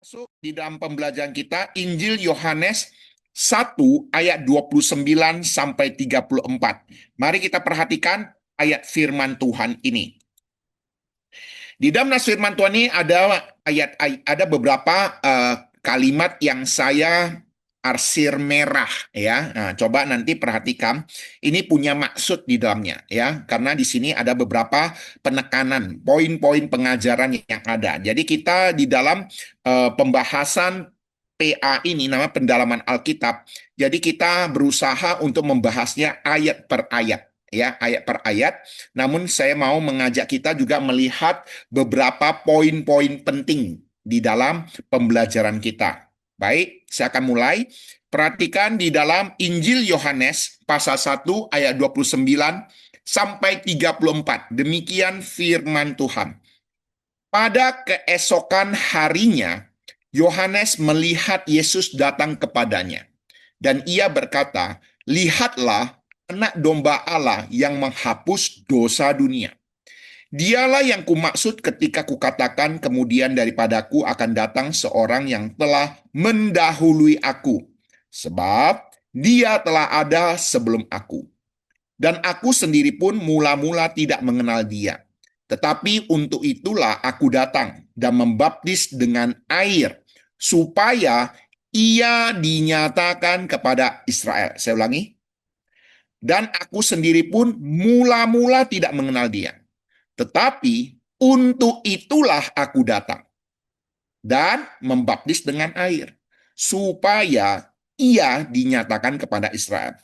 Masuk di dalam pembelajaran kita Injil Yohanes 1 ayat 29 sampai 34. Mari kita perhatikan ayat firman Tuhan ini. Di dalam nas firman Tuhan ini ada beberapa kalimat yang saya arsir merah ya. Nah, coba nanti perhatikan ini punya maksud di dalamnya ya, karena di sini ada beberapa penekanan, poin-poin pengajaran yang ada. Jadi kita di dalam pembahasan PA ini nama pendalaman Alkitab. Jadi kita berusaha untuk membahasnya ayat per ayat ya, ayat per ayat. Namun saya mau mengajak kita juga melihat beberapa poin-poin penting di dalam pembelajaran kita. Baik, saya akan mulai. Perhatikan di dalam Injil Yohanes pasal 1 ayat 29 sampai 34. Demikian firman Tuhan. Pada keesokan harinya, Yohanes melihat Yesus datang kepadanya. Dan ia berkata, "Lihatlah anak domba Allah yang menghapus dosa dunia. Dialah yang kumaksud ketika kukatakan kemudian daripadaku akan datang seorang yang telah mendahului aku. Sebab dia telah ada sebelum aku. Dan aku sendiri pun mula-mula tidak mengenal dia. Tetapi untuk itulah aku datang dan membaptis dengan air, supaya ia dinyatakan kepada Israel." Saya ulangi. Dan aku sendiri pun mula-mula tidak mengenal dia. Tetapi untuk itulah aku datang dan membaptis dengan air, supaya ia dinyatakan kepada Israel.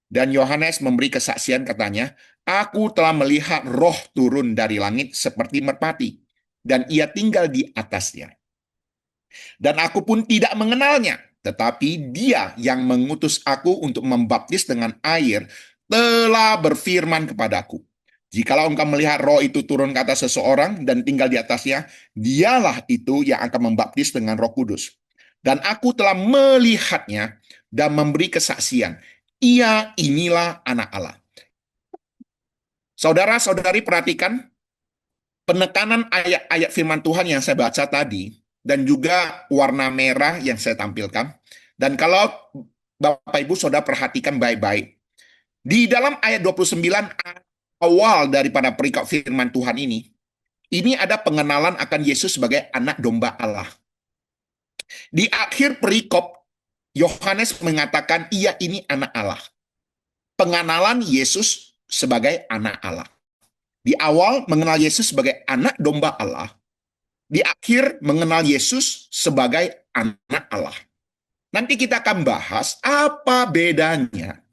Dan Yohanes memberi kesaksian katanya, "Aku telah melihat roh turun dari langit seperti merpati, dan ia tinggal di atasnya. Dan aku pun tidak mengenalnya, tetapi dia yang mengutus aku untuk membaptis dengan air telah berfirman kepadaku, jikalau engkau melihat roh itu turun ke atas seseorang dan tinggal di atasnya, dialah itu yang akan membaptis dengan Roh Kudus. Dan aku telah melihatnya dan memberi kesaksian. Ia inilah anak Allah." Saudara-saudari, perhatikan penekanan ayat-ayat firman Tuhan yang saya baca tadi, dan juga warna merah yang saya tampilkan. Dan kalau Bapak Ibu Saudara perhatikan baik-baik, di dalam ayat 29 awal daripada perikop firman Tuhan ini ada pengenalan akan Yesus sebagai anak domba Allah. Di akhir perikop, Yohanes mengatakan ia ini anak Allah. Pengenalan Yesus sebagai anak Allah. Di awal mengenal Yesus sebagai anak domba Allah. Di akhir mengenal Yesus sebagai anak Allah. Nanti kita akan bahas apa bedanya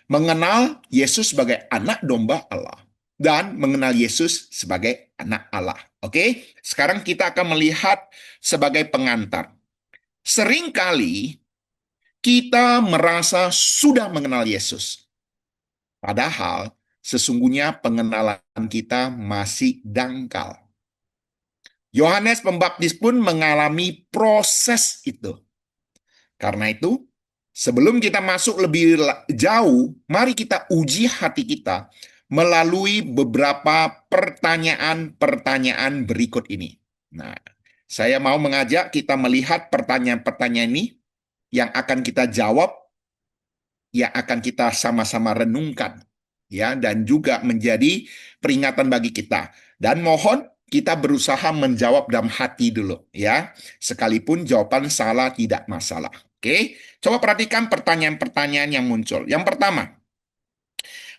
mengenal Yesus sebagai anak domba Allah dan mengenal Yesus sebagai anak Allah. Oke, sekarang kita akan melihat sebagai pengantar. Seringkali kita merasa sudah mengenal Yesus. Padahal sesungguhnya pengenalan kita masih dangkal. Yohanes Pembaptis pun mengalami proses itu. Karena itu, sebelum kita masuk lebih jauh, mari kita uji hati kita melalui beberapa pertanyaan-pertanyaan berikut ini. Nah, saya mau mengajak kita melihat pertanyaan-pertanyaan ini yang akan kita jawab, yang akan kita sama-sama renungkan, ya, dan juga menjadi peringatan bagi kita. Dan mohon kita berusaha menjawab dalam hati dulu, ya. Sekalipun jawaban salah tidak masalah. Oke, coba perhatikan pertanyaan-pertanyaan yang muncul. Yang pertama,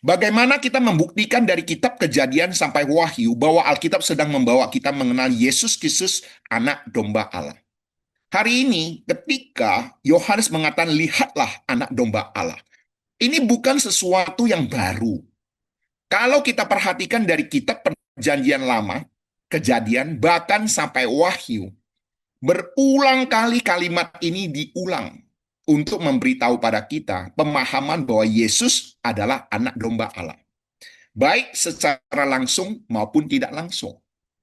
bagaimana kita membuktikan dari kitab Kejadian sampai Wahyu bahwa Alkitab sedang membawa kita mengenal Yesus Kristus, anak domba Allah? Hari ini, ketika Yohanes mengatakan, "Lihatlah anak domba Allah." Ini bukan sesuatu yang baru. Kalau kita perhatikan dari kitab Perjanjian Lama, Kejadian, bahkan sampai Wahyu, berulang kali kalimat ini diulang untuk memberitahu pada kita pemahaman bahwa Yesus adalah anak domba Allah. Baik secara langsung maupun tidak langsung.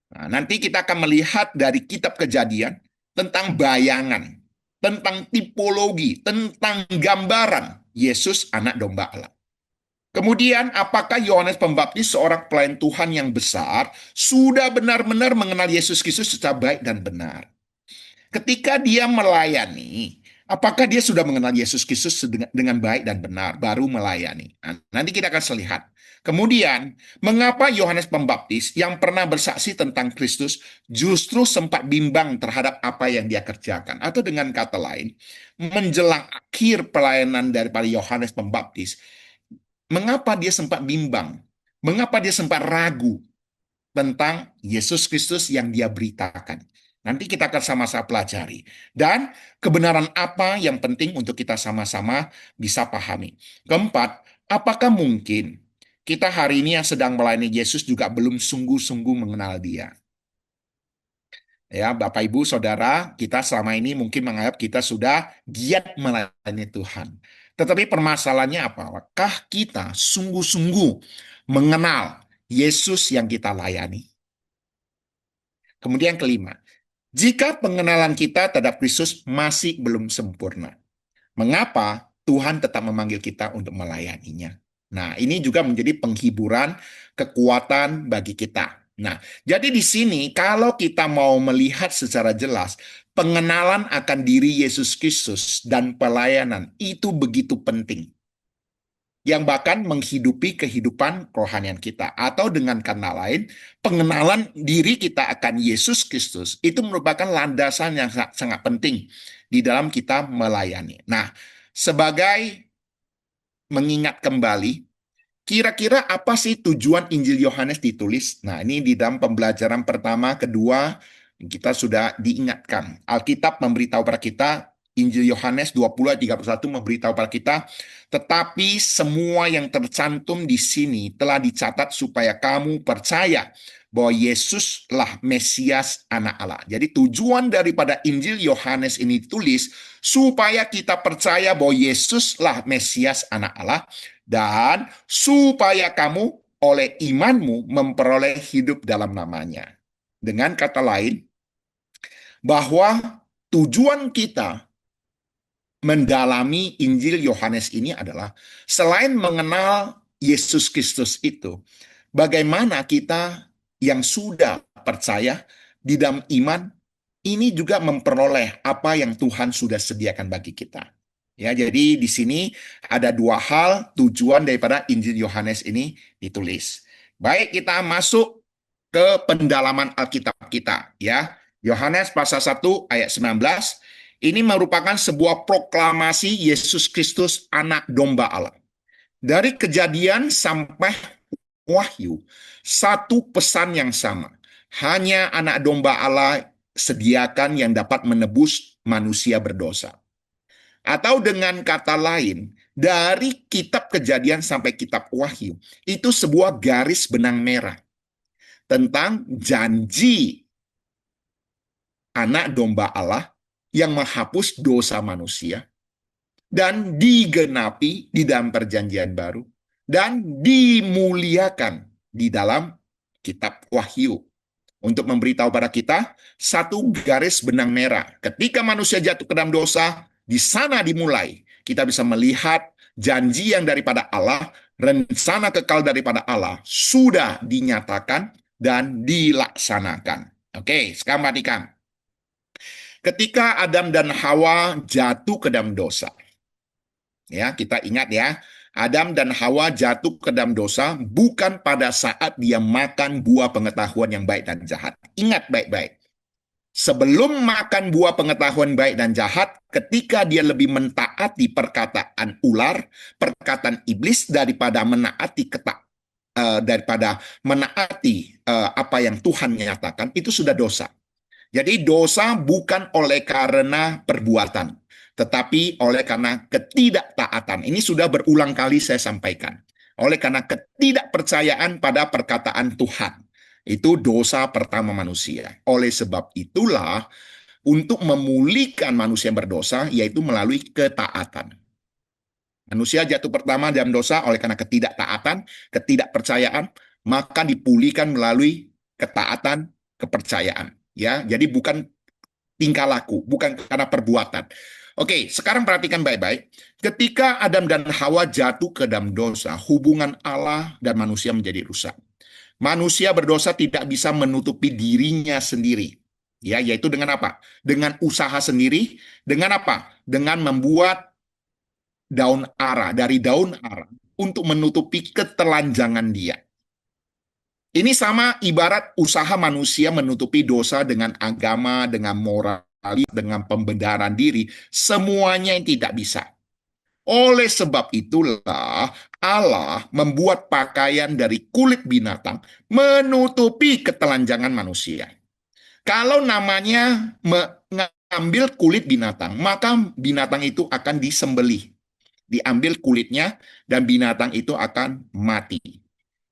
Nah, nanti kita akan melihat dari kitab Kejadian tentang bayangan, tentang tipologi, tentang gambaran Yesus anak domba Allah. Kemudian, apakah Yohanes Pembaptis, seorang pelayan Tuhan yang besar, sudah benar-benar mengenal Yesus Kristus secara baik dan benar? Ketika dia melayani, apakah dia sudah mengenal Yesus Kristus dengan baik dan benar, baru melayani? Nah, nanti kita akan lihat. Kemudian, mengapa Yohanes Pembaptis yang pernah bersaksi tentang Kristus justru sempat bimbang terhadap apa yang dia kerjakan? Atau dengan kata lain, menjelang akhir pelayanan daripada Yohanes Pembaptis, mengapa dia sempat bimbang? Mengapa dia sempat ragu tentang Yesus Kristus yang dia beritakan? Nanti kita akan sama-sama pelajari. Dan kebenaran apa yang penting untuk kita sama-sama bisa pahami. Keempat, apakah mungkin kita hari ini yang sedang melayani Yesus juga belum sungguh-sungguh mengenal Dia? Ya, Bapak, Ibu, Saudara, kita selama ini mungkin menganggap kita sudah giat melayani Tuhan. Tetapi permasalahannya apa? Apakah kita sungguh-sungguh mengenal Yesus yang kita layani? Kemudian kelima, jika pengenalan kita terhadap Kristus masih belum sempurna, mengapa Tuhan tetap memanggil kita untuk melayaninya? Nah, ini juga menjadi penghiburan, kekuatan bagi kita. Nah, jadi di sini kalau kita mau melihat secara jelas, pengenalan akan diri Yesus Kristus dan pelayanan itu begitu penting, yang bahkan menghidupi kehidupan kerohanian kita. Atau dengan kata lain, pengenalan diri kita akan Yesus Kristus itu merupakan landasan yang sangat penting di dalam kita melayani. Nah, sebagai mengingat kembali, kira-kira apa sih tujuan Injil Yohanes ditulis? Nah, ini di dalam pembelajaran pertama, kedua, kita sudah diingatkan. Alkitab memberitahu pada kita, Injil Yohanes 20 ayat 31 memberitahu pada kita, tetapi semua yang tercantum di sini telah dicatat supaya kamu percaya bahwa Yesuslah Mesias Anak Allah. Jadi tujuan daripada Injil Yohanes ini ditulis supaya kita percaya bahwa Yesuslah Mesias Anak Allah, dan supaya kamu oleh imanmu memperoleh hidup dalam namanya. Dengan kata lain, bahwa tujuan kita mendalami Injil Yohanes ini adalah selain mengenal Yesus Kristus itu, bagaimana kita yang sudah percaya di dalam iman ini juga memperoleh apa yang Tuhan sudah sediakan bagi kita. Ya, jadi di sini ada dua hal tujuan daripada Injil Yohanes ini ditulis. Baik, kita masuk ke pendalaman Alkitab kita, ya. Yohanes pasal 1 ayat 19. Ini merupakan sebuah proklamasi Yesus Kristus anak domba Allah. Dari Kejadian sampai Wahyu, satu pesan yang sama. Hanya anak domba Allah sediakan yang dapat menebus manusia berdosa. Atau dengan kata lain, dari kitab Kejadian sampai kitab Wahyu, itu sebuah garis benang merah tentang janji anak domba Allah yang menghapus dosa manusia dan digenapi di dalam perjanjian baru dan dimuliakan di dalam kitab Wahyu. Untuk memberitahu pada kita satu garis benang merah. Ketika manusia jatuh ke dalam dosa, di sana dimulai. Kita bisa melihat janji yang daripada Allah, rencana kekal daripada Allah sudah dinyatakan dan dilaksanakan. Oke, sekarang perhatikan. Ketika Adam dan Hawa jatuh ke dalam dosa, ya, kita ingat ya, Adam dan Hawa jatuh ke dalam dosa bukan pada saat dia makan buah pengetahuan yang baik dan jahat. Ingat baik-baik. Sebelum makan buah pengetahuan baik dan jahat, ketika dia lebih mentaati perkataan ular, perkataan iblis daripada menaati apa yang Tuhan nyatakan, itu sudah dosa. Jadi dosa bukan oleh karena perbuatan, tetapi oleh karena ketidaktaatan. Ini sudah berulang kali saya sampaikan. Oleh karena ketidakpercayaan pada perkataan Tuhan. Itu dosa pertama manusia. Oleh sebab itulah, untuk memulihkan manusia yang berdosa, yaitu melalui ketaatan. Manusia jatuh pertama dalam dosa oleh karena ketidaktaatan, ketidakpercayaan, maka dipulihkan melalui ketaatan, kepercayaan. Ya, jadi bukan tingkah laku, bukan karena perbuatan. Oke, sekarang perhatikan baik-baik. Ketika Adam dan Hawa jatuh ke dalam dosa, hubungan Allah dan manusia menjadi rusak. Manusia berdosa tidak bisa menutupi dirinya sendiri. Ya, yaitu dengan apa? Dengan usaha sendiri, dengan apa? Dengan membuat daun ara, dari daun ara untuk menutupi ketelanjangan dia. Ini sama ibarat usaha manusia menutupi dosa dengan agama, dengan moral, dengan pembenaran diri. Semuanya yang tidak bisa. Oleh sebab itulah Allah membuat pakaian dari kulit binatang menutupi ketelanjangan manusia. Kalau namanya mengambil kulit binatang, maka binatang itu akan disembelih. Diambil kulitnya dan binatang itu akan mati.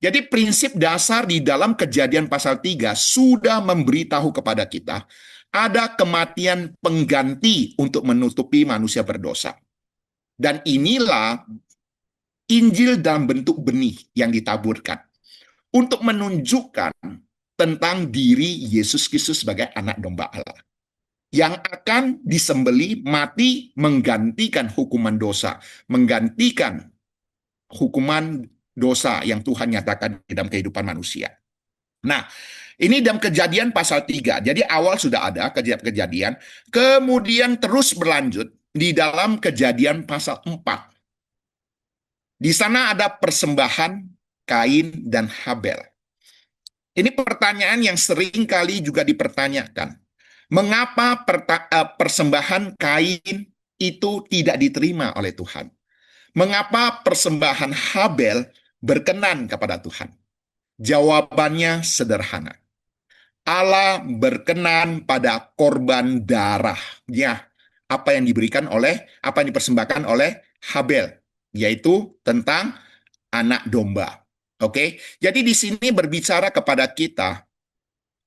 Jadi prinsip dasar di dalam Kejadian pasal 3 sudah memberitahu kepada kita ada kematian pengganti untuk menutupi manusia berdosa. Dan inilah Injil dalam bentuk benih yang ditaburkan untuk menunjukkan tentang diri Yesus Kristus sebagai anak domba Allah yang akan disembeli mati menggantikan hukuman dosa, menggantikan hukuman dosa yang Tuhan nyatakan dalam kehidupan manusia. Nah, ini dalam Kejadian pasal 3. Jadi awal sudah ada kejadian, kemudian terus berlanjut di dalam Kejadian pasal 4. Di sana ada persembahan Kain dan Habel. Ini pertanyaan yang sering kali juga dipertanyakan. Mengapa persembahan Kain itu tidak diterima oleh Tuhan? Mengapa persembahan Habel berkenan kepada Tuhan? Jawabannya sederhana. Allah berkenan pada korban darahnya. Apa yang diberikan oleh, apa yang dipersembahkan oleh Habel, yaitu tentang anak domba. Oke, jadi di sini berbicara kepada kita,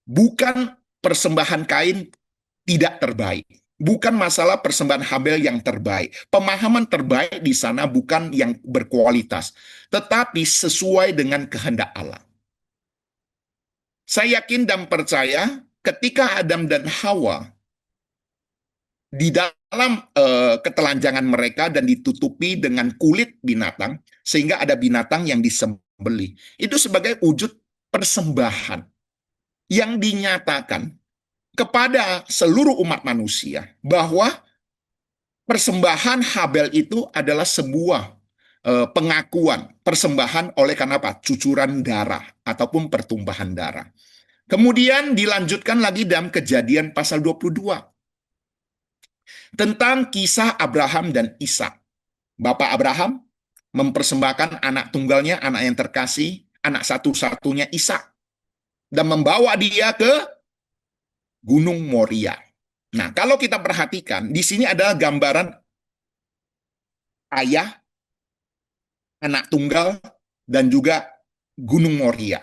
bukan persembahan Kain tidak terbaik. Bukan masalah persembahan Habel yang terbaik. Pemahaman terbaik di sana bukan yang berkualitas, tetapi sesuai dengan kehendak Allah. Saya yakin dan percaya ketika Adam dan Hawa di dalam ketelanjangan mereka dan ditutupi dengan kulit binatang, sehingga ada binatang yang disembelih. Itu sebagai wujud persembahan yang dinyatakan kepada seluruh umat manusia bahwa persembahan Habel itu adalah sebuah pengakuan, persembahan oleh karena apa? Cucuran darah ataupun pertumpahan darah. Kemudian dilanjutkan lagi dalam Kejadian pasal 22 tentang kisah Abraham dan Ishak. Bapak Abraham mempersembahkan anak tunggalnya, anak yang terkasih, anak satu-satunya Ishak, dan membawa dia ke Gunung Moria. Nah, kalau kita perhatikan, di sini adalah gambaran ayah, anak tunggal, dan juga Gunung Moria.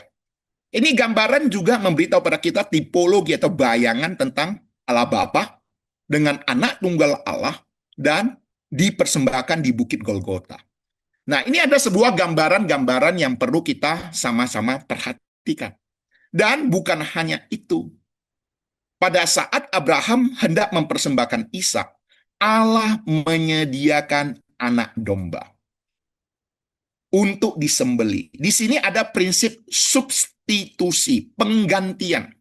Ini gambaran juga memberitahu pada kita tipologi atau bayangan tentang Allah Bapa dengan anak tunggal Allah dan dipersembahkan di Bukit Golgota. Nah, ini ada sebuah gambaran-gambaran yang perlu kita sama-sama perhatikan. Dan bukan hanya itu. Pada saat Abraham hendak mempersembahkan Ishak, Allah menyediakan anak domba untuk disembeli. Di sini ada prinsip substitusi, penggantian.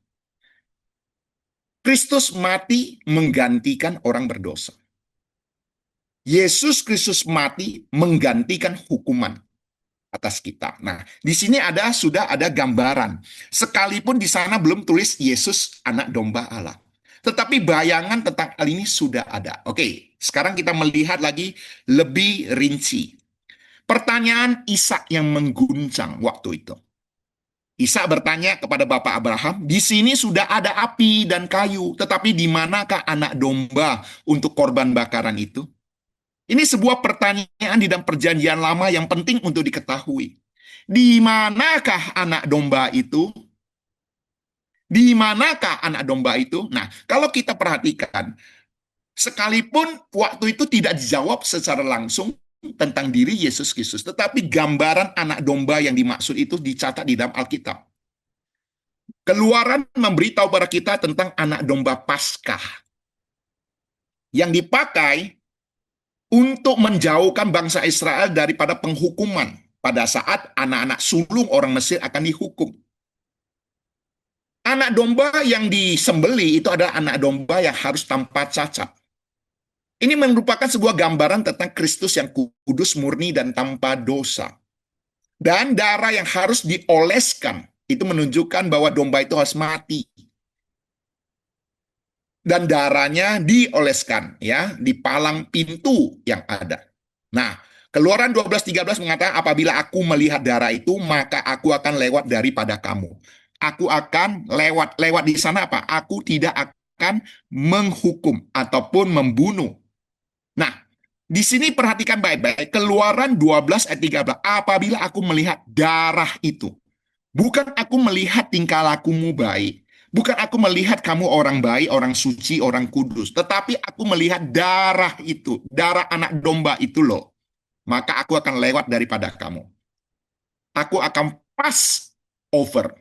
Kristus mati menggantikan orang berdosa. Yesus Kristus mati menggantikan hukuman atas kita. Nah, di sini sudah ada gambaran. Sekalipun di sana belum tulis Yesus anak domba Allah. Tetapi bayangan tentang hal ini sudah ada. Oke, sekarang kita melihat lagi lebih rinci. Pertanyaan Ishak yang mengguncang waktu itu. Ishak bertanya kepada Bapak Abraham, di sini sudah ada api dan kayu, tetapi di manakah anak domba untuk korban bakaran itu? Ini sebuah pertanyaan di dalam perjanjian lama yang penting untuk diketahui. Di manakah anak domba itu? Di manakah anak domba itu? Nah, kalau kita perhatikan, sekalipun waktu itu tidak dijawab secara langsung tentang diri Yesus Kristus, tetapi gambaran anak domba yang dimaksud itu dicatat di dalam Alkitab. Keluaran memberitahu pada kita tentang anak domba Paskah yang dipakai untuk menjauhkan bangsa Israel daripada penghukuman pada saat anak-anak sulung orang Mesir akan dihukum. Anak domba yang disembeli itu adalah anak domba yang harus tanpa cacat. Ini merupakan sebuah gambaran tentang Kristus yang kudus, murni, dan tanpa dosa. Dan darah yang harus dioleskan, itu menunjukkan bahwa domba itu harus mati. Dan darahnya dioleskan, ya, di palang pintu yang ada. Nah, Keluaran 12:13 mengatakan, apabila aku melihat darah itu, maka aku akan lewat daripada kamu. Aku akan lewat di sana apa? Aku tidak akan menghukum ataupun membunuh. Nah, di sini perhatikan baik-baik. Keluaran 12 ayat 13. Apabila aku melihat darah itu. Bukan aku melihat tingkah lakumu baik. Bukan aku melihat kamu orang baik, orang suci, orang kudus. Tetapi aku melihat darah itu. Darah anak domba itu loh. Maka aku akan lewat daripada kamu. Aku akan pass over.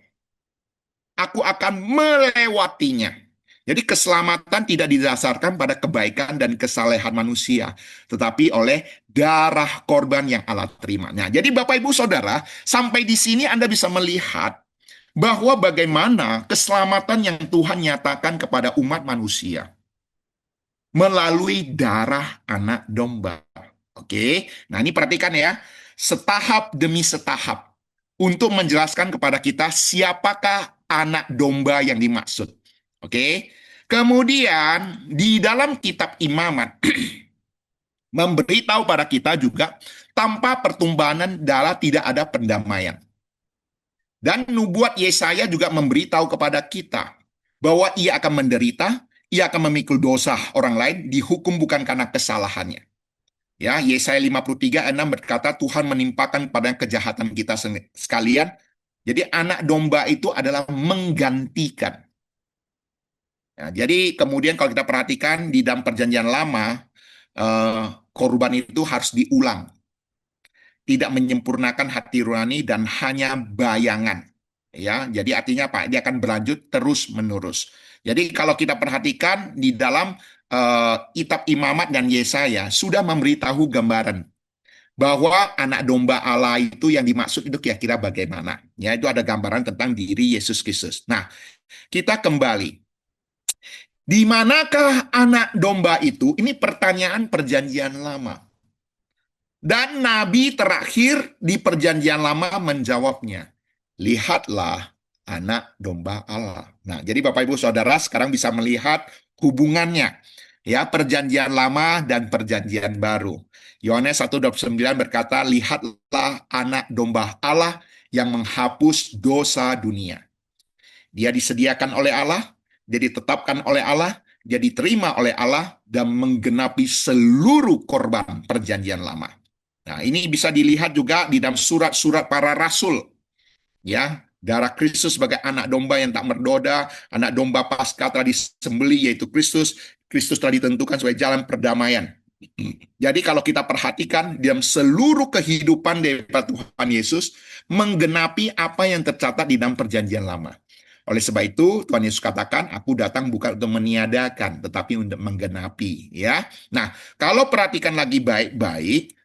Aku akan melewatinya. Jadi keselamatan tidak didasarkan pada kebaikan dan kesalehan manusia, tetapi oleh darah korban yang Allah terima. Nah, jadi Bapak Ibu Saudara, sampai di sini Anda bisa melihat bahwa bagaimana keselamatan yang Tuhan nyatakan kepada umat manusia melalui darah anak domba. Oke, nah ini perhatikan ya, setahap demi setahap untuk menjelaskan kepada kita siapakah anak domba yang dimaksud. Oke, kemudian di dalam kitab Imamat memberitahu pada kita juga tanpa pertumbuhan darah tidak ada pendamaian. Dan nubuat Yesaya juga memberitahu kepada kita bahwa ia akan menderita, ia akan memikul dosa orang lain, dihukum bukan karena kesalahannya. Ya, Yesaya 53 ayat 6 berkata, Tuhan menimpakan pada kejahatan kita sekalian. Jadi anak domba itu adalah menggantikan. Ya, jadi kemudian kalau kita perhatikan di dalam perjanjian lama, korban itu harus diulang. Tidak menyempurnakan hati nurani dan hanya bayangan. Ya, jadi artinya apa? Dia akan berlanjut terus menerus. Jadi kalau kita perhatikan di dalam kitab Imamat dan Yesaya sudah memberitahu gambaran bahwa anak domba Allah itu yang dimaksud itu kira-kira bagaimana. Ya, itu ada gambaran tentang diri Yesus Kristus. Nah, kita kembali. Di manakah anak domba itu? Ini pertanyaan perjanjian lama. Dan nabi terakhir di perjanjian lama menjawabnya. Lihatlah anak domba Allah. Nah, jadi Bapak Ibu Saudara sekarang bisa melihat hubungannya. Ya, perjanjian lama dan perjanjian baru. Yohanes 1:29 berkata, lihatlah anak domba Allah yang menghapus dosa dunia. Dia disediakan oleh Allah, dia ditetapkan oleh Allah, dia diterima oleh Allah, dan menggenapi seluruh korban perjanjian lama. Nah, ini bisa dilihat juga di dalam surat-surat para rasul. Ya, darah Kristus sebagai anak domba yang tak berdosa, anak domba Paskah telah disembelih yaitu Kristus. Kristus telah ditentukan sebagai jalan perdamaian. Jadi kalau kita perhatikan dalam seluruh kehidupan daripada Tuhan Yesus menggenapi apa yang tercatat di dalam perjanjian lama. Oleh sebab itu Tuhan Yesus katakan, aku datang bukan untuk meniadakan, tetapi untuk menggenapi. Ya, nah kalau perhatikan lagi baik-baik,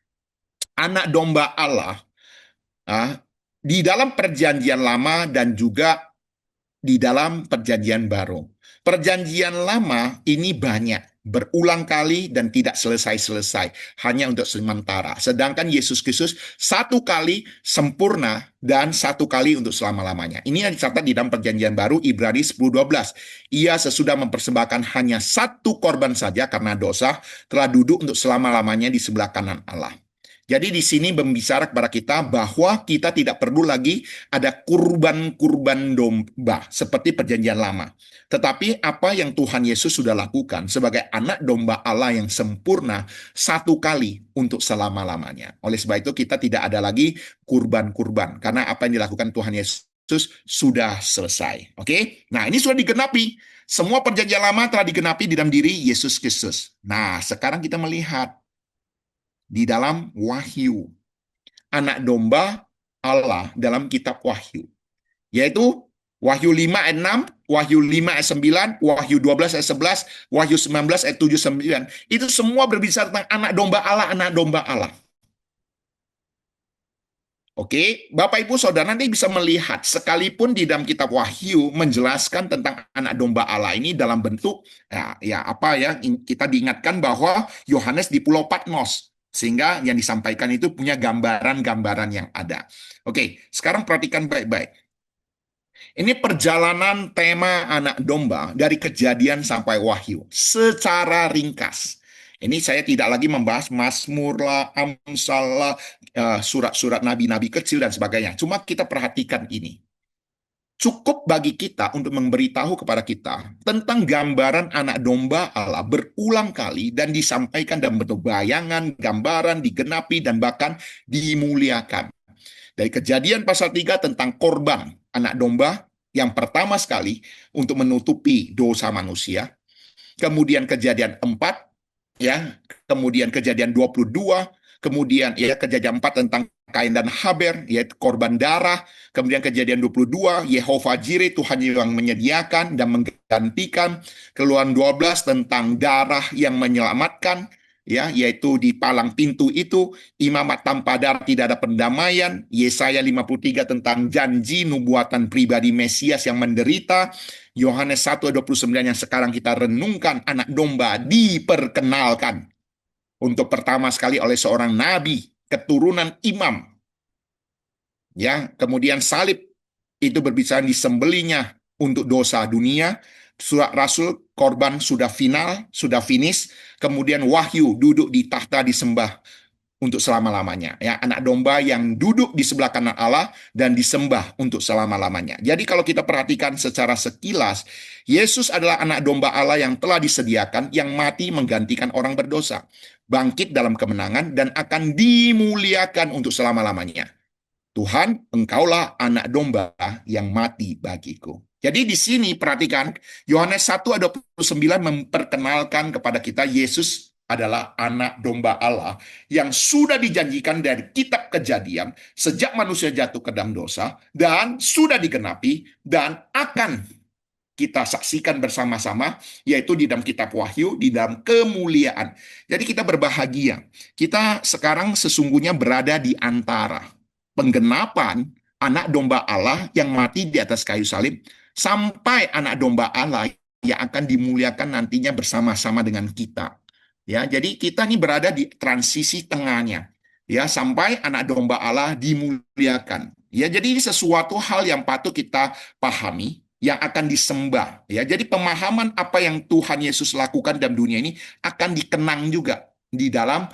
anak domba Allah di dalam perjanjian lama dan juga di dalam perjanjian baru. Perjanjian lama ini banyak, berulang kali dan tidak selesai-selesai, hanya untuk sementara. Sedangkan Yesus Kristus satu kali sempurna dan satu kali untuk selama-lamanya. Ini yang dicatat di dalam perjanjian baru Ibrani 10:12. Ia sesudah mempersembahkan hanya satu korban saja karena dosa, telah duduk untuk selama-lamanya di sebelah kanan Allah. Jadi di sini membicara kepada kita bahwa kita tidak perlu lagi ada kurban-kurban domba seperti perjanjian lama. Tetapi apa yang Tuhan Yesus sudah lakukan sebagai anak domba Allah yang sempurna satu kali untuk selama-lamanya. Oleh sebab itu kita tidak ada lagi kurban-kurban karena apa yang dilakukan Tuhan Yesus sudah selesai. Oke? Nah, ini sudah digenapi. Semua perjanjian lama telah digenapi di dalam diri Yesus Kristus. Nah, sekarang kita melihat di dalam Wahyu, anak domba Allah dalam kitab Wahyu, yaitu Wahyu 5 ayat 6, Wahyu 5 ayat 9, Wahyu 12 ayat 11, Wahyu 19 ayat 7 9. Itu semua berbicara tentang anak domba Allah, anak domba Allah. Oke, Bapak Ibu Saudara nanti bisa melihat sekalipun di dalam kitab Wahyu menjelaskan tentang anak domba Allah ini dalam bentuk kita diingatkan bahwa Yohanes di Pulau Patmos sehingga yang disampaikan itu punya gambaran-gambaran yang ada. Oke, sekarang perhatikan baik-baik. Ini perjalanan tema anak domba dari kejadian sampai wahyu secara ringkas. Ini saya tidak lagi membahas Mazmur lah, Amsal lah, surat-surat nabi-nabi kecil dan sebagainya. Cuma kita perhatikan ini. Cukup bagi kita untuk memberitahu kepada kita tentang gambaran anak domba Allah berulang kali dan disampaikan dalam bentuk bayangan, gambaran, digenapi, dan bahkan dimuliakan. Dari kejadian pasal 3 tentang korban anak domba yang pertama sekali untuk menutupi dosa manusia. Kemudian kejadian 4, ya, kemudian kejadian 22, kemudian ya kejadian 4 tentang Kain dan Haber, yaitu korban darah. Kemudian kejadian 22, Yehova Jireh, Tuhan yang menyediakan dan menggantikan. Keluaran 12 tentang darah yang menyelamatkan, ya, yaitu di palang pintu itu, imamat tanpa darah tidak ada pendamaian. Yesaya 53 tentang janji nubuatan pribadi Mesias yang menderita. Yohanes 1 ayat 29 yang sekarang kita renungkan, anak domba diperkenalkan untuk pertama sekali oleh seorang nabi, keturunan imam. Ya, kemudian salib itu berbicara disembelinya untuk dosa dunia. Surat Rasul, korban sudah final, sudah finish. Kemudian wahyu, duduk di tahta disembah untuk selama-lamanya. Ya, anak domba yang duduk di sebelah kanan Allah dan disembah untuk selama-lamanya. Jadi kalau kita perhatikan secara sekilas, Yesus adalah anak domba Allah yang telah disediakan, yang mati menggantikan orang berdosa, bangkit dalam kemenangan, dan akan dimuliakan untuk selama-lamanya. Tuhan, engkaulah anak domba yang mati bagiku. Jadi di sini perhatikan, Yohanes 1 ayat 29 memperkenalkan kepada kita Yesus adalah anak domba Allah yang sudah dijanjikan dari kitab Kejadian sejak manusia jatuh ke dalam dosa dan sudah digenapi dan akan kita saksikan bersama-sama, yaitu di dalam kitab Wahyu, di dalam kemuliaan. Jadi kita berbahagia. Kita sekarang sesungguhnya berada di antara penggenapan anak domba Allah yang mati di atas kayu salib sampai anak domba Allah yang akan dimuliakan nantinya bersama-sama dengan kita. Ya, jadi kita ini berada di transisi tengahnya. Ya, sampai anak domba Allah dimuliakan. Ya, jadi ini sesuatu hal yang patut kita pahami, yang akan disembah. Ya, jadi pemahaman apa yang Tuhan Yesus lakukan dalam dunia ini akan dikenang juga di dalam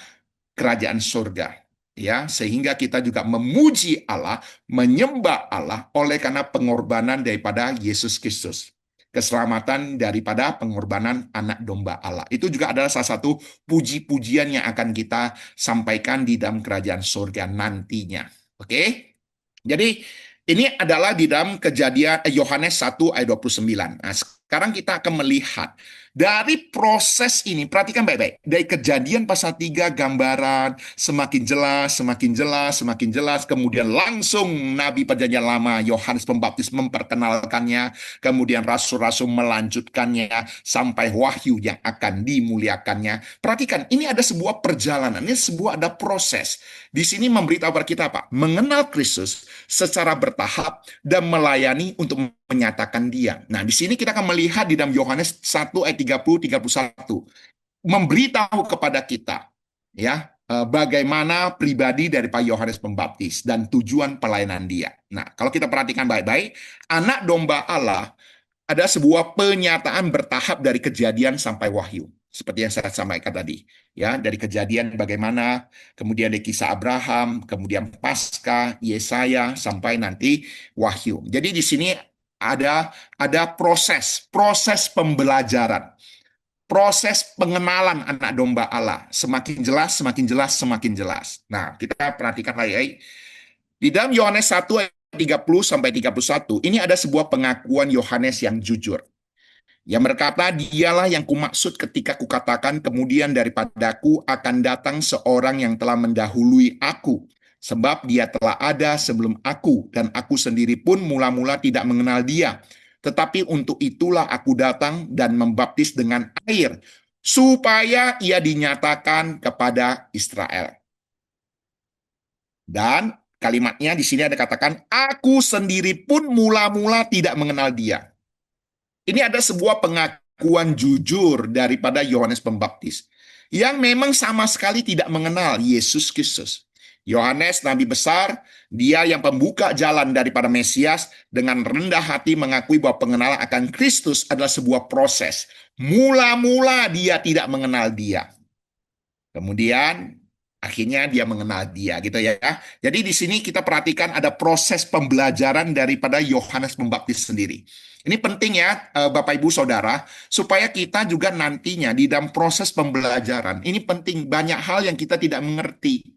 kerajaan surga. Ya, sehingga kita juga memuji Allah, menyembah Allah oleh karena pengorbanan daripada Yesus Kristus. Keselamatan daripada pengorbanan anak domba Allah. Itu juga adalah salah satu puji-pujian yang akan kita sampaikan di dalam kerajaan surga nantinya. Oke? Jadi ini adalah di dalam kejadian Yohanes 1 ayat 29. Nah, sekarang kita akan melihat dari proses ini, perhatikan baik-baik. Dari kejadian pasal 3, gambaran semakin jelas, semakin jelas, semakin jelas. Kemudian langsung Nabi Perjanjian Lama, Yohanes Pembaptis memperkenalkannya. Kemudian rasul-rasul melanjutkannya sampai wahyu yang akan dimuliakannya. Perhatikan, ini ada sebuah perjalanan, ini sebuah ada proses. Di sini memberitahu kepada kita apa? Mengenal Kristus secara bertahap dan melayani untuk menyatakan dia. Nah, di sini kita akan melihat di dalam Yohanes 1 ayat 30-31 memberitahu kepada kita ya bagaimana pribadi dari Pak Yohanes Pembaptis dan tujuan pelayanan dia. Nah, kalau kita perhatikan baik-baik, anak domba Allah ada sebuah penyataan bertahap dari kejadian sampai wahyu. Seperti yang saya sampaikan tadi, ya, dari kejadian bagaimana, kemudian dari kisah Abraham, kemudian Paskah, Yesaya, sampai nanti wahyu. Jadi di sini ada proses pembelajaran, proses pengenalan anak domba Allah. Semakin jelas, semakin jelas, semakin jelas. Nah, kita perhatikan lagi. Di dalam Yohanes 1 ayat 30 sampai 31, ini ada sebuah pengakuan Yohanes yang jujur. Yang berkata, dialah yang kumaksud ketika kukatakan kemudian daripadaku akan datang seorang yang telah mendahului aku. Sebab dia telah ada sebelum aku, dan aku sendiri pun mula-mula tidak mengenal dia. Tetapi untuk itulah aku datang dan membaptis dengan air, supaya ia dinyatakan kepada Israel. Dan Kalimatnya di sini ada katakan, aku sendiri pun mula-mula tidak mengenal dia. Ini ada sebuah pengakuan jujur daripada Yohanes Pembaptis yang memang sama sekali tidak mengenal Yesus Kristus. Yohanes, nabi besar, dia yang pembuka jalan daripada Mesias, dengan rendah hati mengakui bahwa pengenalan akan Kristus adalah sebuah proses. Mula-mula dia tidak mengenal dia. Kemudian akhirnya dia mengenal dia gitu ya. Jadi di sini kita perhatikan ada proses pembelajaran daripada Yohanes Pembaptis sendiri. Ini penting ya Bapak Ibu Saudara, supaya kita juga nantinya di dalam proses pembelajaran, ini penting, banyak hal yang kita tidak mengerti.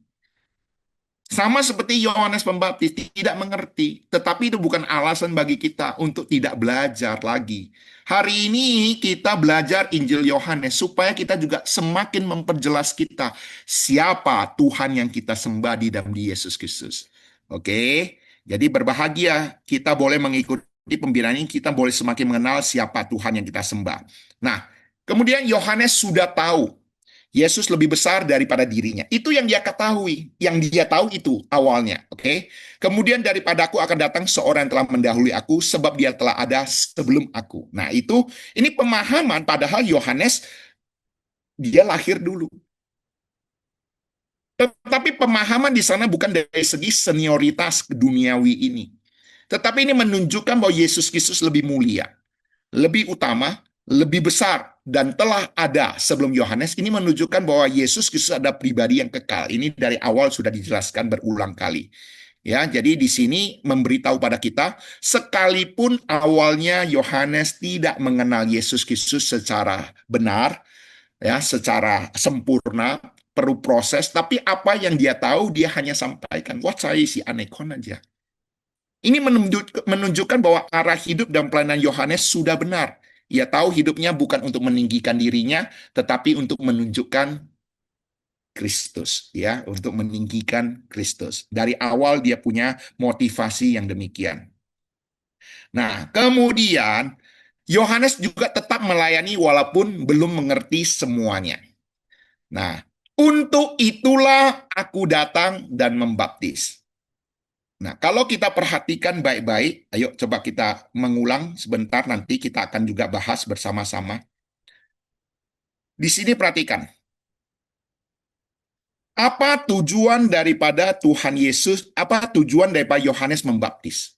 Sama seperti Yohanes Pembaptis tidak mengerti, tetapi itu bukan alasan bagi kita untuk tidak belajar lagi. Hari ini kita belajar Injil Yohanes supaya kita juga semakin memperjelas kita siapa Tuhan yang kita sembah di dalam Yesus Kristus. Oke, jadi berbahagia kita boleh mengikuti pembinaan ini, kita boleh semakin mengenal siapa Tuhan yang kita sembah. Nah, kemudian Yohanes sudah tahu Yesus lebih besar daripada dirinya. Itu yang dia ketahui. Yang dia tahu itu awalnya. Oke. Kemudian daripada aku akan datang seorang yang telah mendahului aku, sebab dia telah ada sebelum aku. Nah ini pemahaman, padahal Yohanes, dia lahir dulu. Tetapi pemahaman di sana bukan dari segi senioritas duniawi ini. Tetapi ini menunjukkan bahwa Yesus Kristus lebih mulia, lebih utama, lebih besar, dan telah ada sebelum Yohanes. Ini menunjukkan bahwa Yesus Kristus ada pribadi yang kekal. Ini dari awal sudah dijelaskan berulang kali. Ya, jadi di sini memberitahu pada kita, sekalipun awalnya Yohanes tidak mengenal Yesus Kristus secara benar, ya, secara sempurna, perlu proses, tapi apa yang dia tahu dia hanya sampaikan. Wah, saya isi anekon aja. Ini menunjukkan bahwa arah hidup dan pelayanan Yohanes sudah benar. Ia tahu hidupnya bukan untuk meninggikan dirinya, tetapi untuk menunjukkan Kristus, ya, untuk meninggikan Kristus. Dari awal dia punya motivasi yang demikian. Nah, kemudian Yohanes juga tetap melayani walaupun belum mengerti semuanya. Nah, untuk itulah aku datang dan membaptis. Nah, kalau kita perhatikan baik-baik, ayo coba kita mengulang sebentar, nanti kita akan juga bahas bersama-sama. Di sini perhatikan, apa tujuan daripada Tuhan Yesus, apa tujuan daripada Yohanes membaptis?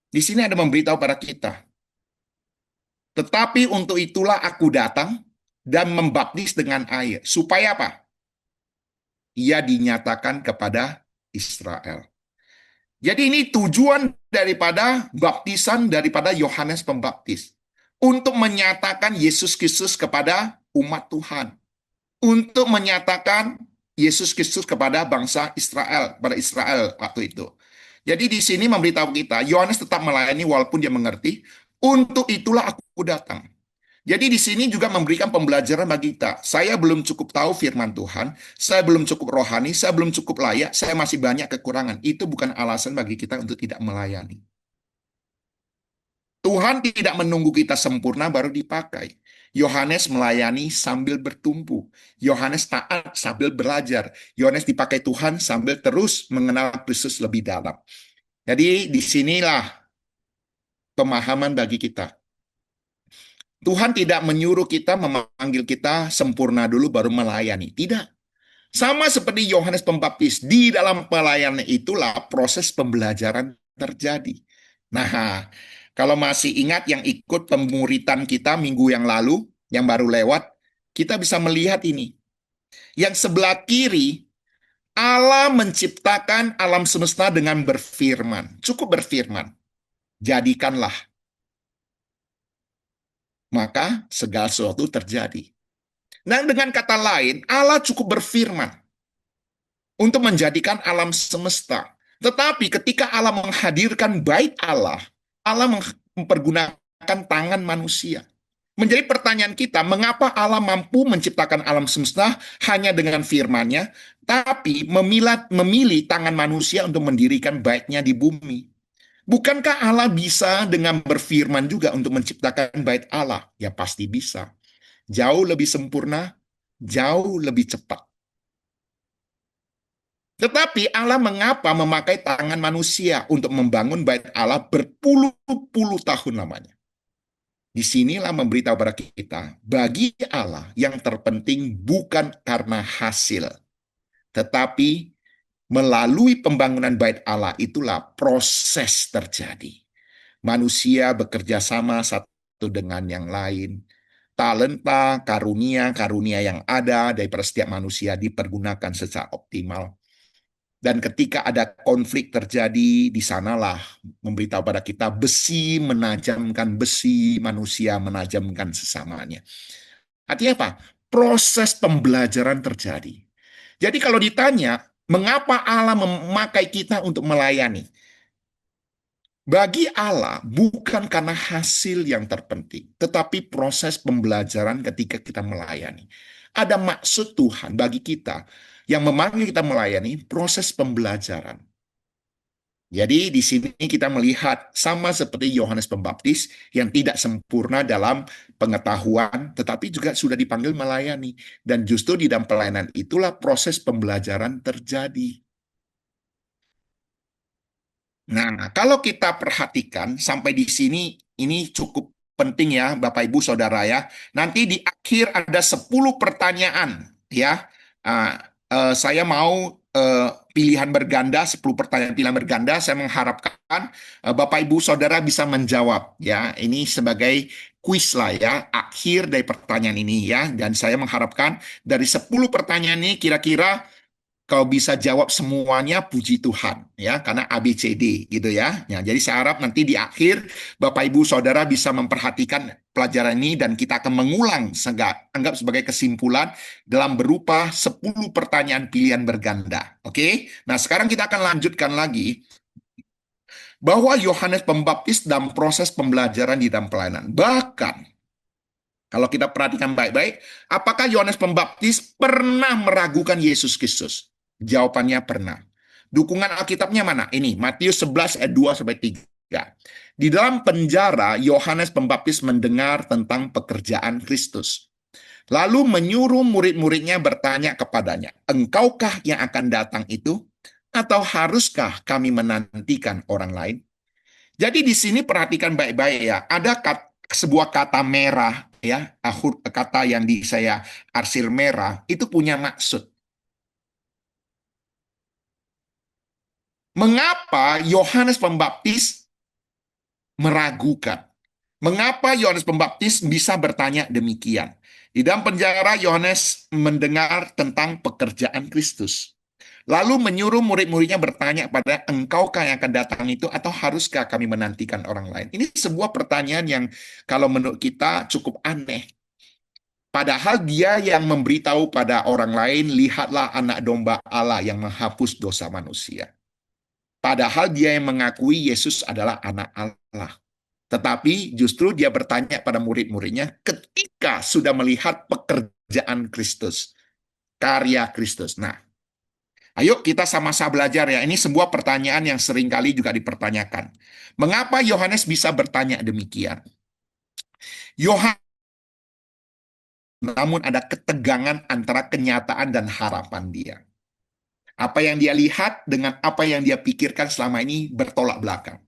Di sini ada memberitahu pada kita. Tetapi untuk itulah aku datang dan membaptis dengan air. Supaya apa? Ia dinyatakan kepada Israel. Jadi ini tujuan daripada baptisan daripada Yohanes Pembaptis. Untuk menyatakan Yesus Kristus kepada umat Tuhan. Untuk menyatakan Yesus Kristus kepada bangsa Israel, pada Israel waktu itu. Jadi di sini memberitahu kita, Yohanes tetap melayani walaupun dia mengerti, untuk itulah aku datang. Jadi di sini juga memberikan pembelajaran bagi kita. Saya belum cukup tahu firman Tuhan, saya belum cukup rohani, saya belum cukup layak, saya masih banyak kekurangan. Itu bukan alasan bagi kita untuk tidak melayani. Tuhan tidak menunggu kita sempurna baru dipakai. Yohanes melayani sambil bertumpu. Yohanes taat sambil belajar. Yohanes dipakai Tuhan sambil terus mengenal Kristus lebih dalam. Jadi disinilah pemahaman bagi kita. Tuhan tidak menyuruh kita, memanggil kita sempurna dulu baru melayani. Tidak. Sama seperti Yohanes Pembaptis, di dalam pelayanan itulah proses pembelajaran terjadi. Nah, kalau masih ingat yang ikut pemuritan kita minggu yang lalu, yang baru lewat, kita bisa melihat ini. Yang sebelah kiri, Allah menciptakan alam semesta dengan berfirman. Cukup berfirman. Jadikanlah. Maka segala sesuatu terjadi. Nah, dengan kata lain, Allah cukup berfirman untuk menjadikan alam semesta. Tetapi ketika Allah menghadirkan bait Allah, Allah mempergunakan tangan manusia. Menjadi pertanyaan kita, mengapa Allah mampu menciptakan alam semesta hanya dengan firman-Nya, tapi memilih tangan manusia untuk mendirikan bait-Nya di bumi? Bukankah Allah bisa dengan berfirman juga untuk menciptakan bait Allah? Ya pasti bisa. Jauh lebih sempurna, jauh lebih cepat. Tetapi Allah mengapa memakai tangan manusia untuk membangun bait Allah berpuluh-puluh tahun lamanya? Disinilah memberitahu pada kita, bagi Allah yang terpenting bukan karena hasil, tetapi melalui pembangunan bait Allah itulah proses terjadi. Manusia bekerja sama satu dengan yang lain. Talenta, karunia-karunia yang ada daripada setiap manusia dipergunakan secara optimal. Dan ketika ada konflik terjadi, di sanalah memberitahu pada kita besi menajamkan besi, manusia menajamkan sesamanya. Artinya apa? Proses pembelajaran terjadi. Jadi kalau ditanya, mengapa Allah memakai kita untuk melayani? Bagi Allah bukan karena hasil yang terpenting, tetapi proses pembelajaran ketika kita melayani. Ada maksud Tuhan bagi kita yang memanggil kita melayani proses pembelajaran. Jadi di sini kita melihat sama seperti Yohanes Pembaptis yang tidak sempurna dalam pengetahuan, tetapi juga sudah dipanggil melayani. Dan justru di dalam pelayanan itulah proses pembelajaran terjadi. Nah, kalau kita perhatikan sampai di sini, ini cukup penting ya, Bapak Ibu Saudara ya. Nanti di akhir ada 10 pertanyaan ya. Ah, saya mau pilihan berganda, 10 pertanyaan pilihan berganda. Saya mengharapkan Bapak Ibu Saudara bisa menjawab ya. Ini sebagai kuis lah ya, akhir dari pertanyaan ini ya. Dan saya mengharapkan dari 10 pertanyaan ini kira-kira kau bisa jawab semuanya, puji Tuhan ya, karena ABCD gitu ya. Ya, jadi saya harap nanti di akhir Bapak Ibu Saudara bisa memperhatikan pelajaran ini dan kita akan mengulang anggap sebagai kesimpulan dalam berupa 10 pertanyaan pilihan berganda. Oke. Nah, sekarang kita akan lanjutkan lagi bahwa Yohanes Pembaptis dalam proses pembelajaran di dalam pelayanan. Bahkan kalau kita perhatikan baik-baik, apakah Yohanes Pembaptis pernah meragukan Yesus Kristus? Jawabannya pernah. Dukungan Alkitabnya mana? Ini, Matius 11 ayat 2 sampai 3. Di dalam penjara, Yohanes Pembaptis mendengar tentang pekerjaan Kristus. Lalu menyuruh murid-muridnya bertanya kepadanya, "Engkaukah yang akan datang itu? Atau haruskah kami menantikan orang lain?" Jadi di sini perhatikan baik-baik ya. Ada sebuah kata merah ya, kata yang saya arsir merah itu punya maksud. Mengapa Yohanes Pembaptis meragukan? Mengapa Yohanes Pembaptis bisa bertanya demikian? Di dalam penjara Yohanes mendengar tentang pekerjaan Kristus. Lalu menyuruh murid-muridnya bertanya pada engkaukah yang akan datang itu atau haruskah kami menantikan orang lain? Ini sebuah pertanyaan yang kalau menurut kita cukup aneh. Padahal dia yang memberitahu pada orang lain, lihatlah anak domba Allah yang menghapus dosa manusia. Padahal dia yang mengakui Yesus adalah anak Allah. Tetapi justru dia bertanya pada murid-muridnya ketika sudah melihat pekerjaan Kristus, karya Kristus. Nah, ayo kita sama-sama belajar ya. Ini sebuah pertanyaan yang seringkali juga dipertanyakan. Mengapa Yohanes bisa bertanya demikian? Yohanes, namun ada ketegangan antara kenyataan dan harapan dia. Apa yang dia lihat dengan apa yang dia pikirkan selama ini bertolak belakang.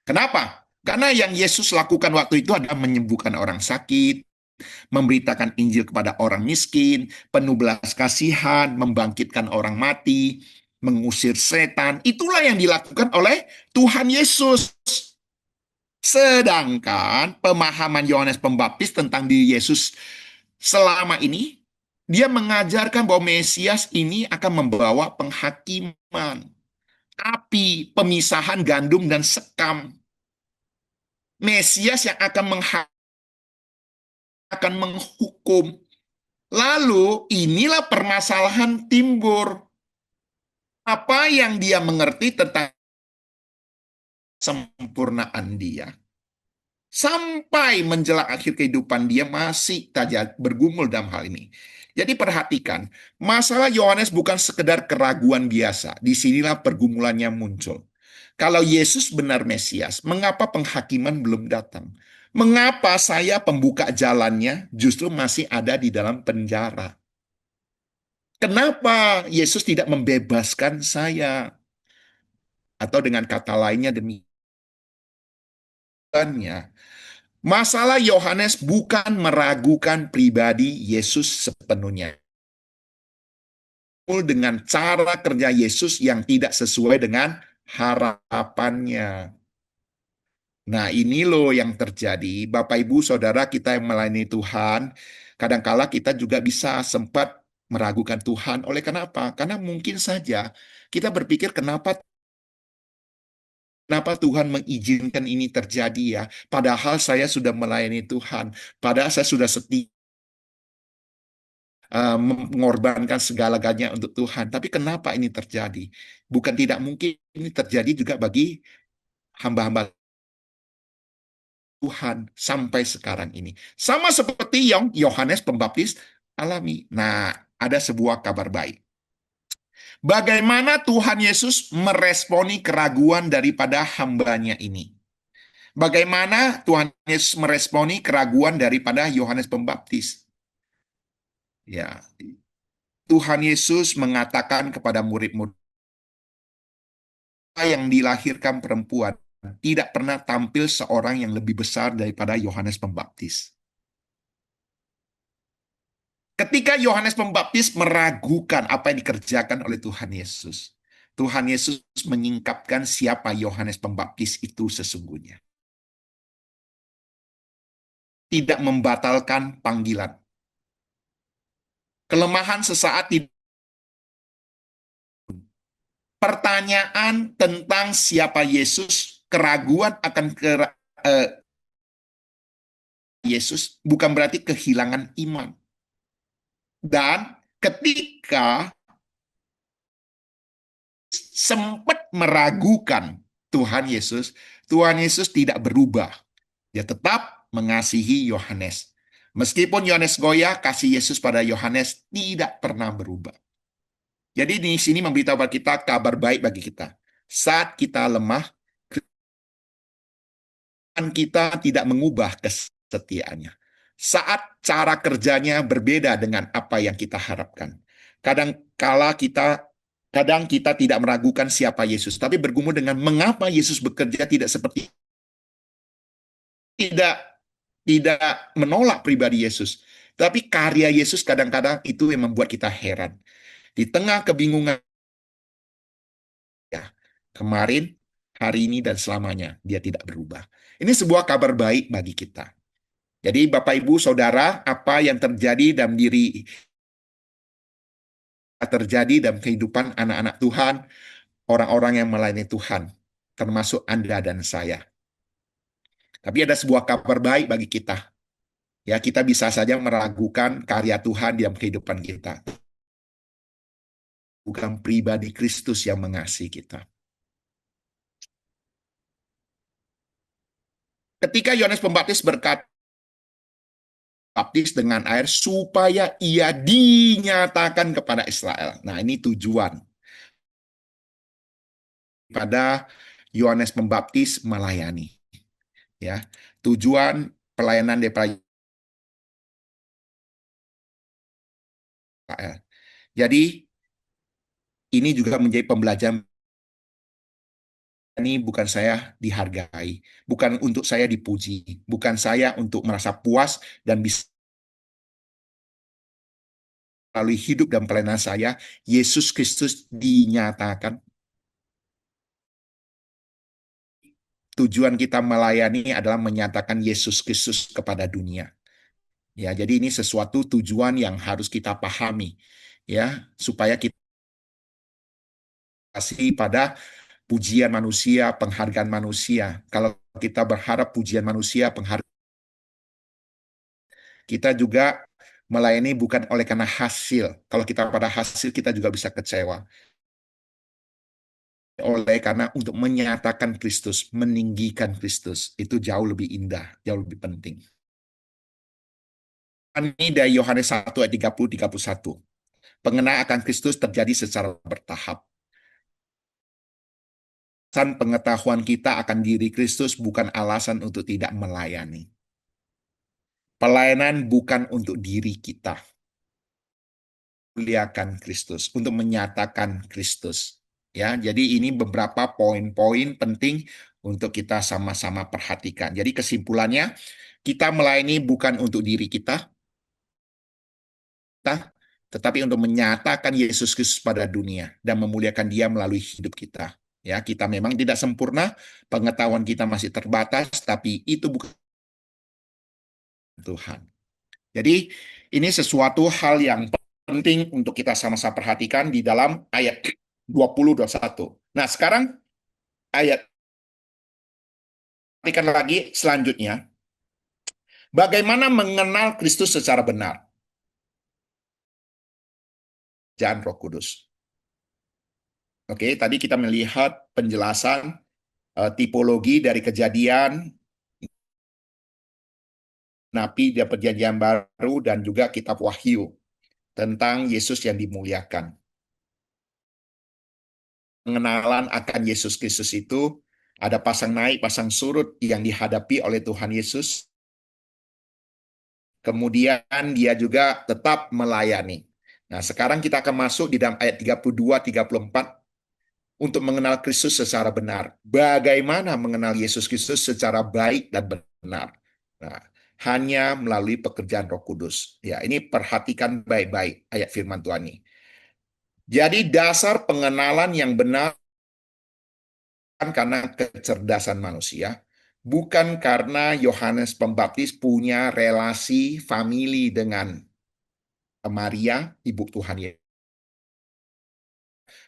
Kenapa? Karena yang Yesus lakukan waktu itu adalah menyembuhkan orang sakit, memberitakan Injil kepada orang miskin, penuh belas kasihan, membangkitkan orang mati, mengusir setan. Itulah yang dilakukan oleh Tuhan Yesus. Sedangkan pemahaman Yohanes Pembaptis tentang diri Yesus selama ini, dia mengajarkan bahwa Mesias ini akan membawa penghakiman, api, pemisahan gandum dan sekam. Mesias yang akan menghukum. Lalu inilah permasalahan timbul. Apa yang dia mengerti tentang sempurnaan dia. Sampai menjelang akhir kehidupan dia masih saja bergumul dalam hal ini. Jadi perhatikan, masalah Yohanes bukan sekedar keraguan biasa. Disinilah pergumulannya muncul. Kalau Yesus benar Mesias, mengapa penghakiman belum datang? Mengapa saya pembuka jalannya justru masih ada di dalam penjara? Kenapa Yesus tidak membebaskan saya? Atau dengan kata lainnya demikiannya, masalah Yohanes bukan meragukan pribadi Yesus sepenuhnya. Dengan cara kerja Yesus yang tidak sesuai dengan harapannya. Nah, ini loh yang terjadi. Bapak, Ibu, Saudara kita yang melayani Tuhan, kadangkala kita juga bisa sempat meragukan Tuhan. Oleh kenapa? Karena mungkin saja kita berpikir kenapa Tuhan mengizinkan ini terjadi ya? Padahal saya sudah melayani Tuhan. Padahal saya sudah setia mengorbankan segala-galanya untuk Tuhan. Tapi kenapa ini terjadi? Bukan tidak mungkin ini terjadi juga bagi hamba-hamba Tuhan sampai sekarang ini. Sama seperti yang Yohanes Pembaptis alami. Nah, ada sebuah kabar baik. Bagaimana Tuhan Yesus meresponi keraguan daripada hambanya ini? Bagaimana Tuhan Yesus meresponi keraguan daripada Yohanes Pembaptis? Ya, Tuhan Yesus mengatakan kepada murid-murid yang dilahirkan perempuan tidak pernah tampil seorang yang lebih besar daripada Yohanes Pembaptis. Ketika Yohanes Pembaptis meragukan apa yang dikerjakan oleh Tuhan Yesus menyingkapkan siapa Yohanes Pembaptis itu sesungguhnya. Tidak membatalkan panggilan. Kelemahan sesaat tidak. Pertanyaan tentang siapa Yesus, keraguan akan Yesus bukan berarti kehilangan iman. Dan ketika sempat meragukan Tuhan Yesus tidak berubah. Dia tetap mengasihi Yohanes. Meskipun Yohanes goyah, kasih Yesus pada Yohanes tidak pernah berubah. Jadi di sini memberitahu bagi kita kabar baik bagi kita. Saat kita lemah, kita tidak mengubah kesetiaannya. Saat cara kerjanya berbeda dengan apa yang kita harapkan. Kadang kita tidak meragukan siapa Yesus, tapi bergumul dengan mengapa Yesus bekerja tidak seperti tidak tidak menolak pribadi Yesus. Tapi karya Yesus kadang-kadang itu yang membuat kita heran. Di tengah kebingungan ya, kemarin, hari ini, dan selamanya, dia tidak berubah. Ini sebuah kabar baik bagi kita. Jadi Bapak, Ibu, Saudara, apa yang terjadi dalam kehidupan anak-anak Tuhan, orang-orang yang melayani Tuhan, termasuk Anda dan saya. Tapi ada sebuah kabar baik bagi kita. Ya, kita bisa saja meragukan karya Tuhan dalam kehidupan kita. Bukan pribadi Kristus yang mengasihi kita. Ketika Yohanes Pembaptis berkata, baptis dengan air supaya ia dinyatakan kepada Israel. Nah, ini tujuan pada Yohanes Pembaptis melayani. Ya, tujuan pelayanan daripada Israel. Jadi ini juga menjadi pembelajaran. Ini bukan saya dihargai, bukan untuk saya dipuji, bukan saya untuk merasa puas dan bisa melalui hidup dan pelayanan saya, Yesus Kristus dinyatakan. Tujuan kita melayani adalah menyatakan Yesus Kristus kepada dunia. Ya, jadi ini sesuatu tujuan yang harus kita pahami, ya, supaya kita kasih pada pujian manusia, penghargaan manusia. Kalau kita berharap pujian manusia, penghargaan, kita juga melayani bukan oleh karena hasil. Kalau kita pada hasil, kita juga bisa kecewa. Oleh karena untuk menyatakan Kristus, meninggikan Kristus, itu jauh lebih indah, jauh lebih penting. Ini dari Yohanes 1 ayat 30-31. Pengenalan akan Kristus terjadi secara bertahap. Alasan pengetahuan kita akan diri Kristus bukan alasan untuk tidak melayani. Pelayanan bukan untuk diri kita. memuliakan Kristus, untuk menyatakan Kristus. Ya, jadi ini beberapa poin-poin penting untuk kita sama-sama perhatikan. Jadi kesimpulannya, kita melayani bukan untuk diri kita, tetapi untuk menyatakan Yesus Kristus pada dunia dan memuliakan Dia melalui hidup kita. Ya, kita memang tidak sempurna, pengetahuan kita masih terbatas, tapi itu bukan Tuhan. Jadi, ini sesuatu hal yang penting untuk kita sama-sama perhatikan di dalam ayat 20-21. Nah, sekarang ayat perhatikan lagi selanjutnya. Bagaimana mengenal Kristus secara benar? Jangan Roh Kudus. Oke, tadi kita melihat penjelasan tipologi dari kejadian Nabi dan Perjanjian Baru dan juga kitab Wahyu tentang Yesus yang dimuliakan. Pengenalan akan Yesus Kristus itu ada pasang naik, pasang surut yang dihadapi oleh Tuhan Yesus. Kemudian dia juga tetap melayani. Nah, sekarang kita akan masuk di dalam ayat 32-34 untuk mengenal Kristus secara benar. Bagaimana mengenal Yesus Kristus secara baik dan benar? Nah, hanya melalui pekerjaan Roh Kudus. Ya, ini perhatikan baik-baik ayat firman Tuhan ini. Jadi dasar pengenalan yang benar karena kecerdasan manusia, bukan karena Yohanes Pembaptis punya relasi famili dengan Maria, ibu Tuhan Yesus.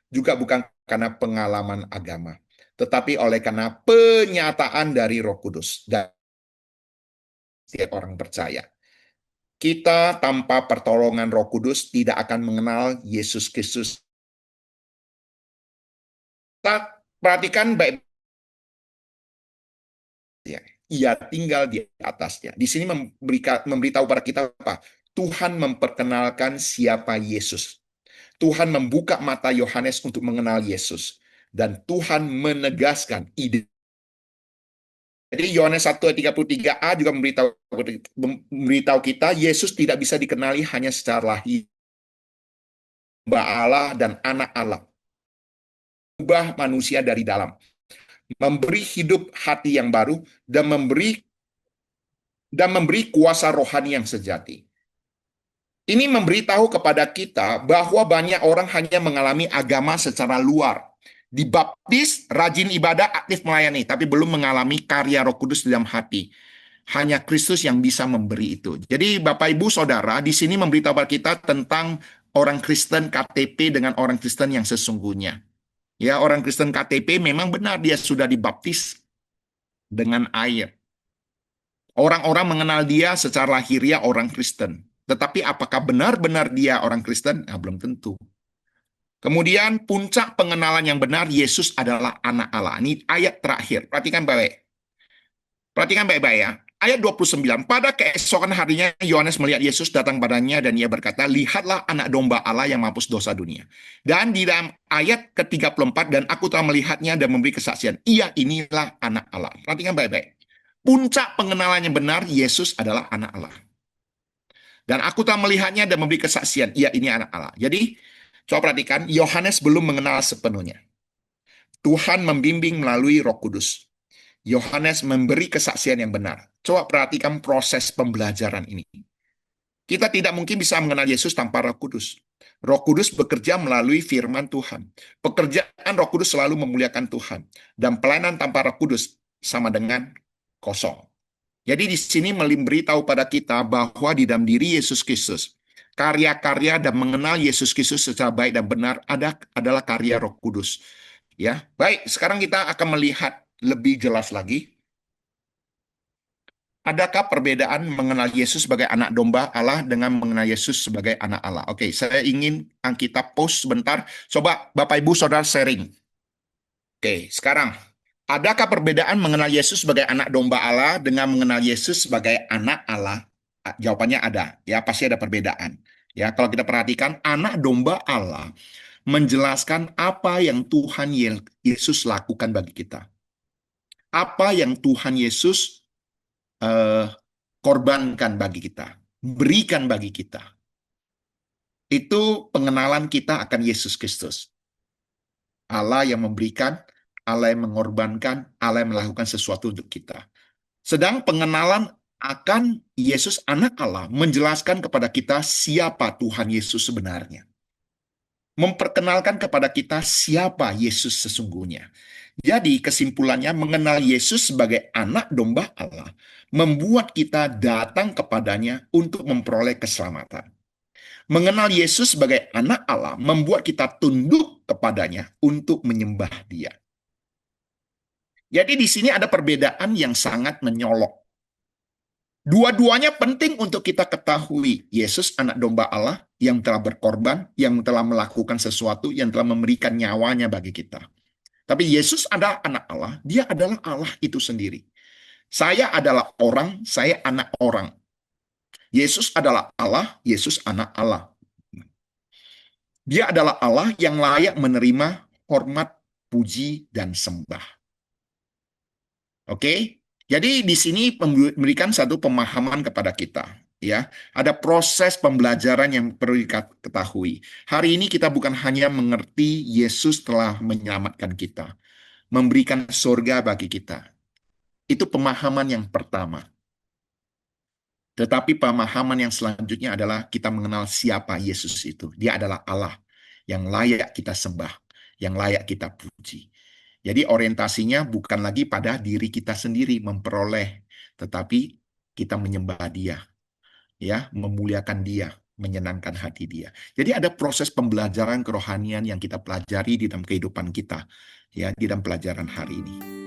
Juga bukan karena pengalaman agama, tetapi oleh karena penyataan dari Roh Kudus dan setiap orang percaya. Kita tanpa pertolongan Roh Kudus tidak akan mengenal Yesus Kristus. Kita perhatikan baik, ya, ia tinggal di atasnya. Di sini memberitahu pada kita apa? Tuhan memperkenalkan siapa Yesus. Tuhan membuka mata Yohanes untuk mengenal Yesus. Dan Tuhan menegaskan ide. Jadi Yohanes 1 ayat 33a juga memberitahu kita, Yesus tidak bisa dikenali hanya secara lahir. Hamba Allah dan anak Allah. Ubah manusia dari dalam. Memberi hidup hati yang baru dan memberi kuasa rohani yang sejati. Ini memberitahu kepada kita bahwa banyak orang hanya mengalami agama secara luar. Dibaptis, rajin ibadah, aktif melayani, tapi belum mengalami karya Roh Kudus dalam hati. Hanya Kristus yang bisa memberi itu. Jadi Bapak Ibu Saudara, di sini memberitahu kepada kita tentang orang Kristen KTP dengan orang Kristen yang sesungguhnya. Ya, orang Kristen KTP memang benar dia sudah dibaptis dengan air. Orang-orang mengenal dia secara lahiriah orang Kristen. Tetapi apakah benar-benar dia orang Kristen? Nah, belum tentu. Kemudian puncak pengenalan yang benar, Yesus adalah anak Allah. Ini ayat terakhir. Perhatikan baik. Perhatikan baik-baik ya. Ayat 29. Pada keesokan harinya, Yohanes melihat Yesus datang padanya dan ia berkata, lihatlah anak domba Allah yang menghapus dosa dunia. Dan di dalam ayat ke-34, dan aku telah melihatnya dan memberi kesaksian. Ia inilah anak Allah. Perhatikan baik-baik. Puncak pengenalan yang benar, Yesus adalah anak Allah. Dan aku telah melihatnya dan memberi kesaksian. Ia ini anak Allah. Jadi, coba perhatikan, Yohanes belum mengenal sepenuhnya. Tuhan membimbing melalui Roh Kudus. Yohanes memberi kesaksian yang benar. Coba perhatikan proses pembelajaran ini. Kita tidak mungkin bisa mengenal Yesus tanpa Roh Kudus. Roh Kudus bekerja melalui firman Tuhan. Pekerjaan Roh Kudus selalu memuliakan Tuhan. Dan pelayanan tanpa Roh Kudus sama dengan kosong. Jadi di sini memberitahu pada kita bahwa di dalam diri Yesus Kristus, karya-karya dan mengenal Yesus Kristus secara baik dan benar adalah karya Roh Kudus. Ya, baik. Sekarang kita akan melihat lebih jelas lagi. Adakah perbedaan mengenal Yesus sebagai anak domba Allah dengan mengenal Yesus sebagai anak Allah? Oke, saya ingin kita pause sebentar. Coba Bapak Ibu Saudara sharing. Oke, sekarang. Adakah perbedaan mengenal Yesus sebagai anak domba Allah dengan mengenal Yesus sebagai anak Allah? Jawabannya ada. Ya, pasti ada perbedaan. Ya, kalau kita perhatikan, anak domba Allah menjelaskan apa yang Tuhan Yesus lakukan bagi kita. Apa yang Tuhan Yesus korbankan bagi kita, berikan bagi kita. Itu pengenalan kita akan Yesus Kristus. Allah yang memberikan, Allah yang mengorbankan, Allah yang melakukan sesuatu untuk kita. Sedang pengenalan akan Yesus anak Allah menjelaskan kepada kita siapa Tuhan Yesus sebenarnya. Memperkenalkan kepada kita siapa Yesus sesungguhnya. Jadi kesimpulannya mengenal Yesus sebagai anak domba Allah membuat kita datang kepadanya untuk memperoleh keselamatan. Mengenal Yesus sebagai anak Allah membuat kita tunduk kepadanya untuk menyembah Dia. Jadi di sini ada perbedaan yang sangat menyolok. Dua-duanya penting untuk kita ketahui. Yesus anak domba Allah yang telah berkorban, yang telah melakukan sesuatu, yang telah memberikan nyawanya bagi kita. Tapi Yesus adalah anak Allah, dia adalah Allah itu sendiri. Saya adalah orang, saya anak orang. Yesus adalah Allah, Yesus anak Allah. Dia adalah Allah yang layak menerima hormat, puji, dan sembah. Oke? Jadi di sini memberikan satu pemahaman kepada kita, ya. Ada proses pembelajaran yang perlu diketahui. Hari ini kita bukan hanya mengerti Yesus telah menyelamatkan kita, memberikan surga bagi kita. Itu pemahaman yang pertama. Tetapi pemahaman yang selanjutnya adalah kita mengenal siapa Yesus itu. Dia adalah Allah yang layak kita sembah, yang layak kita puji. Jadi orientasinya bukan lagi pada diri kita sendiri memperoleh, tetapi kita menyembah Dia, ya, memuliakan Dia, menyenangkan hati Dia. Jadi ada proses pembelajaran kerohanian yang kita pelajari di dalam kehidupan kita, ya, di dalam pelajaran hari ini.